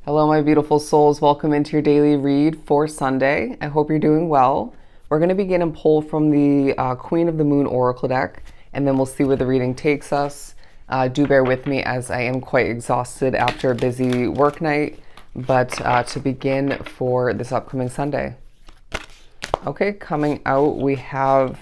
Hello, my beautiful souls. Welcome into your daily read for Sunday. I hope you're doing well. We're going to begin and pull from the Queen of the Moon Oracle deck, and then we'll see where the reading takes us. Do bear with me as I am quite exhausted after a busy work night, but to begin for this upcoming Sunday. Okay, coming out, we have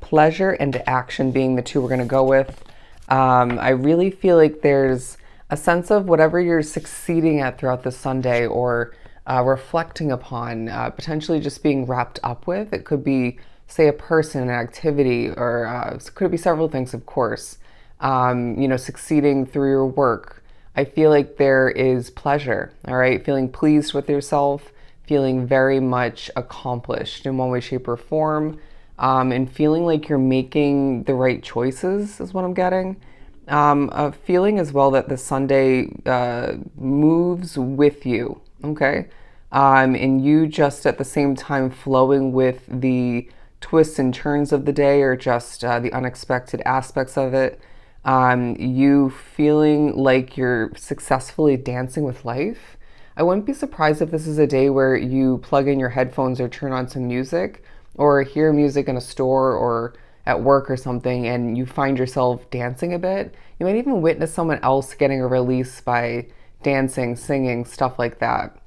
pleasure and action being the two we're going to go with. I really feel like there's a sense of whatever you're succeeding at throughout the Sunday or reflecting upon, potentially just being wrapped up with. It could be, say, a person, an activity, or it could be several things, of course. Succeeding through your work. I feel like there is pleasure, all right? Feeling pleased with yourself, feeling very much accomplished in one way, shape, or form, and feeling like you're making the right choices is what I'm getting. A feeling as well that the Sunday moves with you, okay? And you just at the same time flowing with the twists and turns of the day or just the unexpected aspects of it. You feeling like you're successfully dancing with life. I wouldn't be surprised if this is a day where you plug in your headphones or turn on some music or hear music in a store or at work or something and you find yourself dancing a bit. You might even witness someone else getting a release by dancing, singing, stuff like that.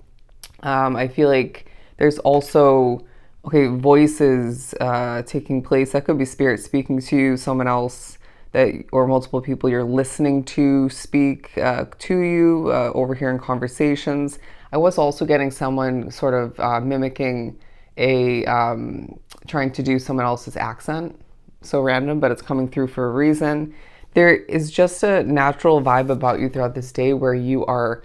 I feel like there's also, okay, voices taking place. That could be spirit speaking to you, someone else that, or multiple people you're listening to speak to you, overhearing conversations. I was also getting someone sort of mimicking trying to do someone else's accent. So random, but it's coming through for a reason. There is just a natural vibe about you throughout this day where you are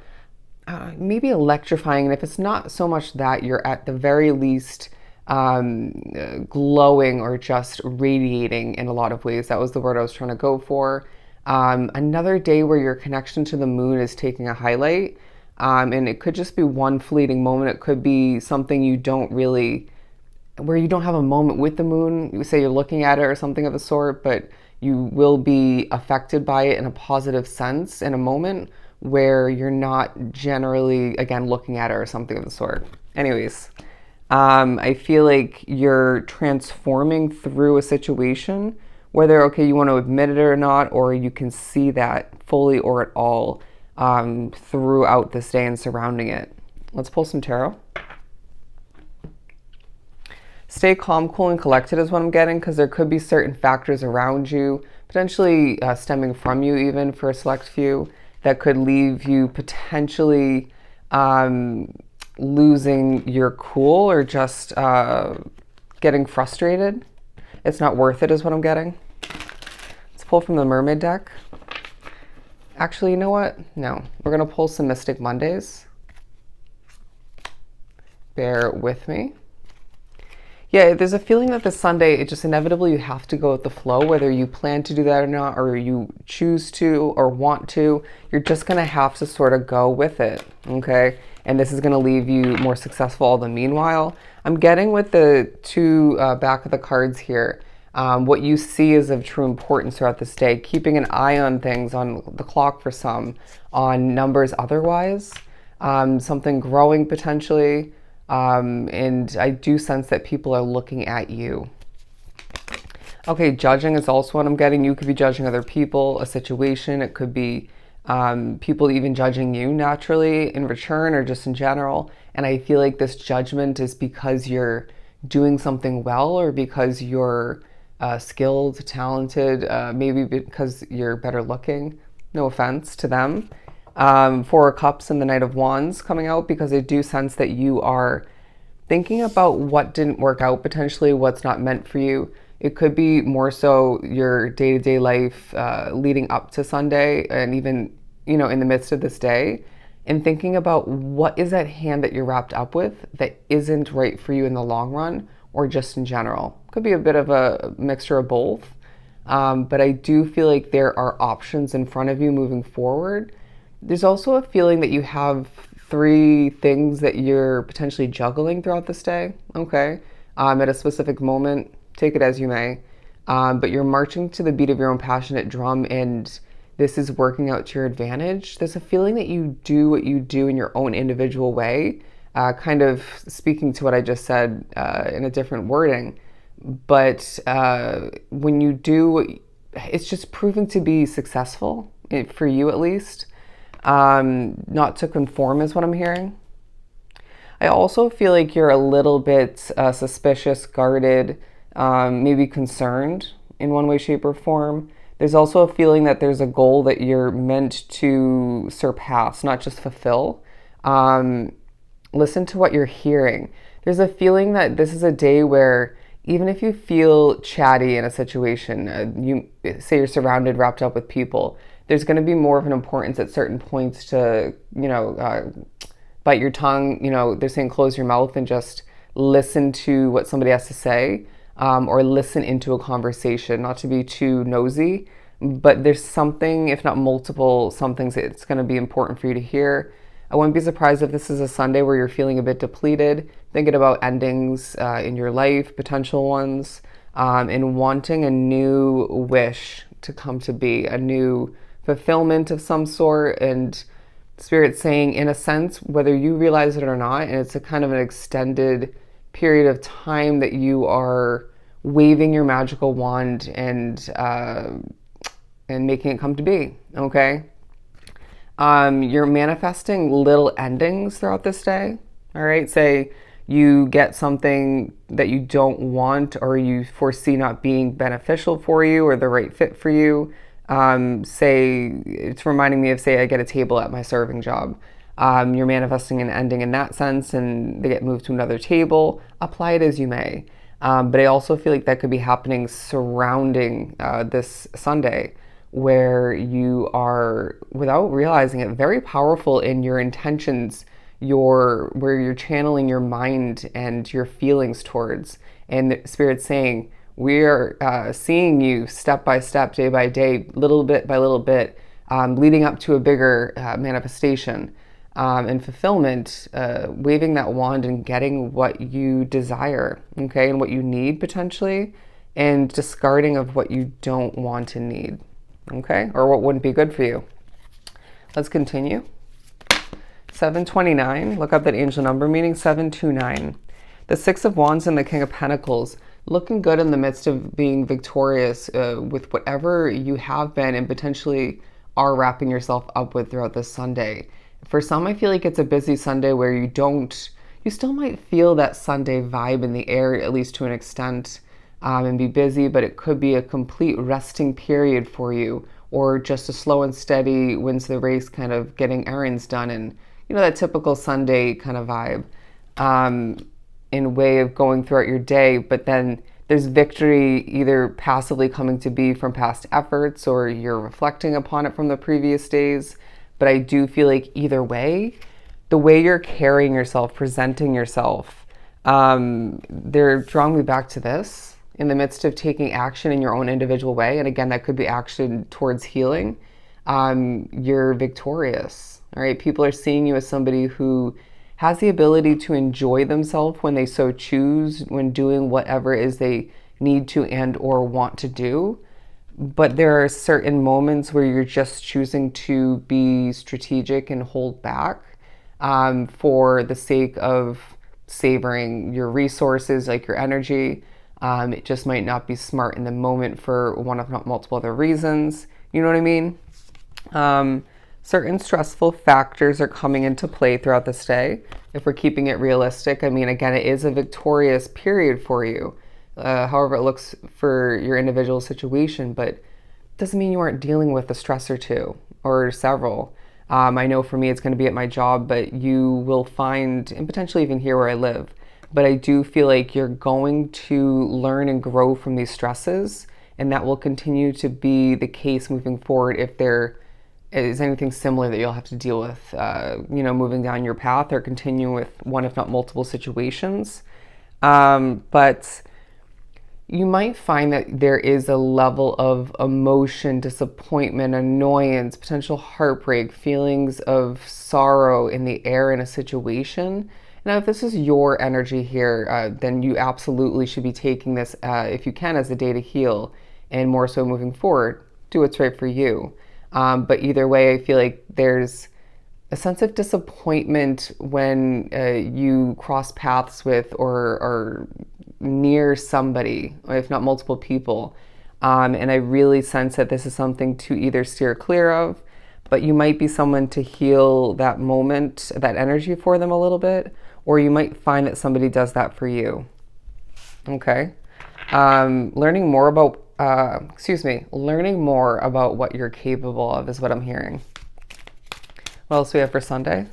maybe electrifying. And if it's not so much that, you're at the very least glowing or just radiating in a lot of ways. That was the word I was trying to go for. Another day where your connection to the moon is taking a highlight. And it could just be one fleeting moment. It could be something you don't really, where you don't have a moment with the moon. You say you're looking at it or something of the sort, but you will be affected by it in a positive sense in a moment where you're not generally, again, looking at it or something of the sort. Anyways, I feel like you're transforming through a situation, whether, okay, you want to admit it or not, or you can see that fully or at all throughout this day and surrounding it. Let's pull some tarot. Stay calm, cool, and collected is what I'm getting, because there could be certain factors around you, potentially stemming from you even for a select few, that could leave you potentially losing your cool or just getting frustrated. It's not worth it is what I'm getting. Let's pull from the Mermaid deck. Actually, you know what? No, we're going to pull some Mystic Mondays. Bear with me. Yeah, there's a feeling that this Sunday, it just inevitably you have to go with the flow, whether you plan to do that or not, or you choose to or want to. You're just going to have to sort of go with it, okay? And this is going to leave you more successful all the meanwhile. I'm getting with the two back of the cards here, what you see is of true importance throughout this day, keeping an eye on things, on the clock for some, on numbers otherwise, something growing potentially. And I do sense that people are looking at you. Okay, judging is also what I'm getting. You could be judging other people, a situation. It could be people even judging you naturally in return or just in general. And I feel like this judgment is because you're doing something well or because you're skilled, talented, maybe because you're better looking. No offense to them. Four of Cups and the Knight of Wands coming out because I do sense that you are thinking about what didn't work out, potentially what's not meant for you. It could be more so your day-to-day life leading up to Sunday and even, in the midst of this day, and thinking about what is at hand that you're wrapped up with that isn't right for you in the long run or just in general. Could be a bit of a mixture of both. But I do feel like there are options in front of you moving forward. There's also a feeling that you have three things that you're potentially juggling throughout this day, okay? At a specific moment, take it as you may. But you're marching to the beat of your own passionate drum, and this is working out to your advantage. There's a feeling that you do what you do in your own individual way, kind of speaking to what I just said in a different wording. But when you do, it's just proving to be successful, for you at least. Not to conform is what I'm hearing. I also feel like you're a little bit suspicious, guarded, maybe concerned in one way, shape, or form. There's also a feeling that there's a goal that you're meant to surpass, not just fulfill. Listen to what you're hearing. There's a feeling that this is a day where even if you feel chatty in a situation, you say you're surrounded, wrapped up with people, there's going to be more of an importance at certain points to, bite your tongue. They're saying close your mouth and just listen to what somebody has to say, or listen into a conversation, not to be too nosy, but there's something, if not multiple, some things it's going to be important for you to hear. I wouldn't be surprised if this is a Sunday where you're feeling a bit depleted, thinking about endings in your life, potential ones, and wanting a new wish to come to be, a new fulfillment of some sort. And Spirit saying, in a sense, whether you realize it or not, and it's a kind of an extended period of time that you are waving your magical wand and making it come to be, okay? You're manifesting little endings throughout this day, all right? Say you get something that you don't want or you foresee not being beneficial for you or the right fit for you. Say, it's reminding me of, say, I get a table at my serving job. You're manifesting an ending in that sense and they get moved to another table. Apply it as you may. But I also feel like that could be happening surrounding this Sunday, where you are, without realizing it, very powerful in your intentions, where you're channeling your mind and your feelings towards. And the Spirit's saying, we're seeing you step by step, day by day, little bit by little bit, leading up to a bigger manifestation and fulfillment, waving that wand and getting what you desire, okay, and what you need potentially, and discarding of what you don't want and need, okay, or what wouldn't be good for you. Let's continue. 729, look up that angel number, meaning 729. The Six of Wands and the King of Pentacles, looking good in the midst of being victorious with whatever you have been and potentially are wrapping yourself up with throughout this Sunday. For some, I feel like it's a busy Sunday where you still might feel that Sunday vibe in the air, at least to an extent, and be busy, but it could be a complete resting period for you, or just a slow and steady wins the race kind of getting errands done, and that typical Sunday kind of vibe in way of going throughout your day. But then there's victory either passively coming to be from past efforts, or you're reflecting upon it from the previous days. But I do feel like either way, the way you're carrying yourself, presenting yourself, they're drawing me back to this in the midst of taking action in your own individual way. And again, that could be action towards healing. You're victorious, all right? People are seeing you as somebody who has the ability to enjoy themselves when they so choose, when doing whatever it is they need to and or want to do. But there are certain moments where you're just choosing to be strategic and hold back for the sake of savoring your resources, like your energy. It just might not be smart in the moment for one, if not multiple other reasons. You know what I mean? Certain stressful factors are coming into play throughout this day. If we're keeping it realistic, I mean, again, it is a victorious period for you. However it looks for your individual situation, but it doesn't mean you aren't dealing with a stress or two or several. I know for me it's going to be at my job, but you will find, and potentially even here where I live, but I do feel like you're going to learn and grow from these stresses, and that will continue to be the case moving forward if there is anything similar that you'll have to deal with, moving down your path or continue with one, if not multiple situations. But you might find that there is a level of emotion, disappointment, annoyance, potential heartbreak, feelings of sorrow in the air in a situation. Now, if this is your energy here, then you absolutely should be taking this, if you can, as a day to heal, and more so moving forward, do what's right for you. But either way, I feel like there's a sense of disappointment when you cross paths with or are near somebody, if not multiple people. And I really sense that this is something to either steer clear of, but you might be someone to heal that moment, that energy for them a little bit, or you might find that somebody does that for you. Okay. Learning more about, learning more about what you're capable of is what I'm hearing. What else do we have for Sunday?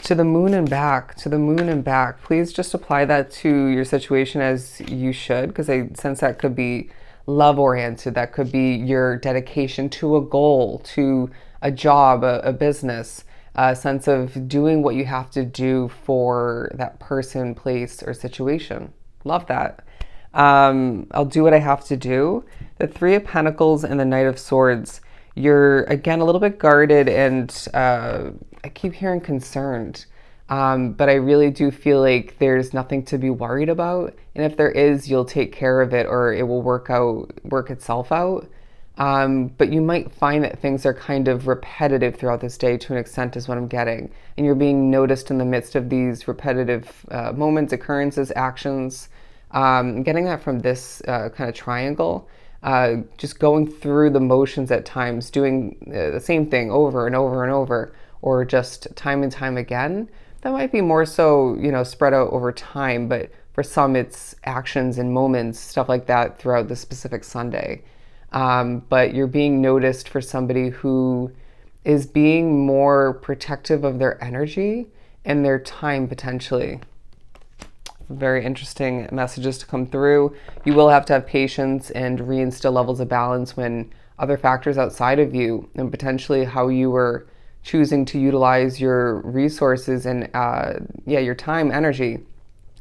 To the moon and back, to the moon and back. Please just apply that to your situation as you should, because I sense that could be love oriented. That could be your dedication to a goal, to a job, a business, a sense of doing what you have to do for that person, place, or situation. Love that. I'll do what I have to do. The Three of Pentacles and the Knight of Swords. You're, again, a little bit guarded and I keep hearing concerned. But I really do feel like there's nothing to be worried about. And if there is, you'll take care of it or it will work itself out. But you might find that things are kind of repetitive throughout this day to an extent is what I'm getting. And you're being noticed in the midst of these repetitive moments, occurrences, actions. Getting that from this kind of triangle. Just going through the motions at times, doing the same thing over and over and over, or just time and time again. That might be more so, spread out over time, but for some it's actions and moments, stuff like that throughout the specific Sunday. But you're being noticed for somebody who is being more protective of their energy and their time potentially. Very interesting messages to come through. You will have to have patience and reinstill levels of balance when other factors outside of you and potentially how you were choosing to utilize your resources and your time, energy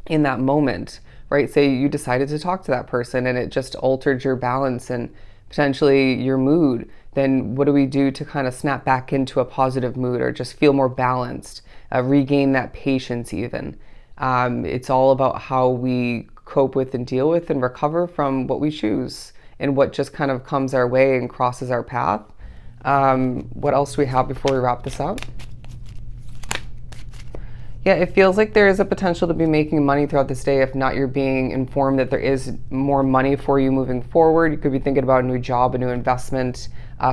in that moment, right? Say you decided to talk to that person and it just altered your balance and potentially your mood. Then what do we do to kind of snap back into a positive mood or just feel more balanced, regain that patience even? It's all about how we cope with and deal with and recover from what we choose and what just kind of comes our way and crosses our path. What else do we have before we wrap this up? Yeah, it feels like there is a potential to be making money throughout this day. If not, you're being informed that there is more money for you moving forward. You could be thinking about a new job, a new investment,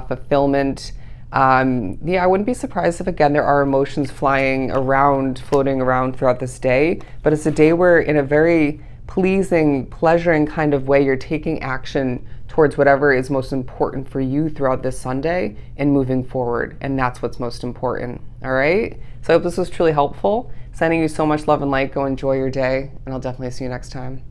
fulfillment. I wouldn't be surprised if, again, there are emotions floating around throughout this day. But it's a day where, in a very pleasing, pleasuring kind of way, you're taking action towards whatever is most important for you throughout this Sunday and moving forward. And that's what's most important. All right? So I hope this was truly helpful. Sending you so much love and light. Go enjoy your day, and I'll definitely see you next time.